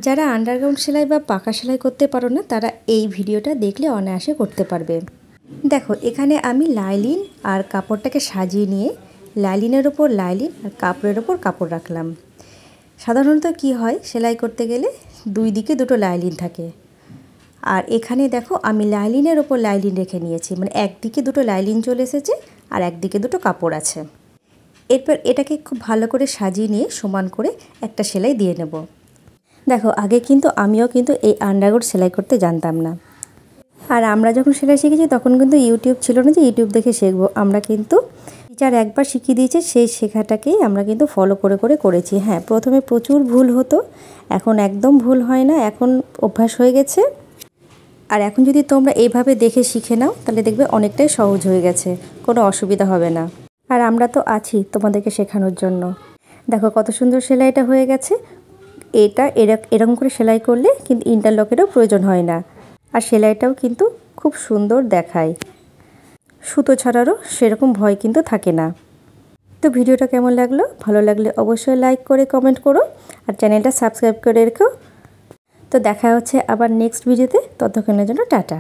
যারা আন্ডারগ্রাউন্ড সেলাই বা পাকা সেলাই করতে পারো না তারা এই ভিডিওটা দেখলে অনায়াসে করতে পারবে। দেখো এখানে আমি লাইলিন আর কাপড়টাকে সাজিয়ে নিয়ে লাইলিনের ওপর লাইলিন আর কাপড়ের ওপর কাপড় রাখলাম। সাধারণত কি হয় সেলাই করতে গেলে দুই দিকে দুটো লাইলিন থাকে, আর এখানে দেখো আমি লাইলিনের ওপর লাইলিন রেখে নিয়েছি, মানে একদিকে দুটো লাইলিন চলে এসেছে আর একদিকে দুটো কাপড় আছে। এরপর এটাকে খুব ভালো করে সাজিয়ে নিয়ে সমান করে একটা সেলাই দিয়ে নেব। দেখো আগে কিন্তু আমিও এই আন্ডারগ্রাউন্ড সেলাই করতে জানতাম না, আর আমরা যখন সেলাই শিখেছি তখন কিন্তু ইউটিউব ছিল না যে ইউটিউব দেখে শিখবো। আমরা কিন্তু টিচার একবার শিখিয়ে দিয়েছে, সেই শেখাটাকেই আমরা কিন্তু ফলো করে করেছি। হ্যাঁ, প্রথমে প্রচুর ভুল হতো, এখন একদম ভুল হয় না, এখন অভ্যাস হয়ে গেছে। আর এখন যদি তোমরা এইভাবে দেখে শিখে নাও তাহলে দেখবে অনেকটাই সহজ হয়ে গেছে, কোনো অসুবিধা হবে না। আর আমরা তো আছি তোমাদেরকে শেখানোর জন্য। দেখো কত সুন্দর সেলাইটা হয়ে গেছে। এটা এরকম করে সেলাই করলে কিন্তু ইন্টারলকেরও প্রয়োজন হয় না, আর সেলাইটাও কিন্তু খুব সুন্দর দেখায়, সুতো ছাড়ারও সেরকম ভয় কিন্তু থাকে না। তো ভিডিওটা কেমন লাগলো? ভালো লাগলে অবশ্যই লাইক করে কমেন্ট করো, আর চ্যানেলটা সাবস্ক্রাইব করে রেখো। তো দেখা হচ্ছে আবার নেক্সট ভিডিওতে, ততক্ষণের জন্য টাটা।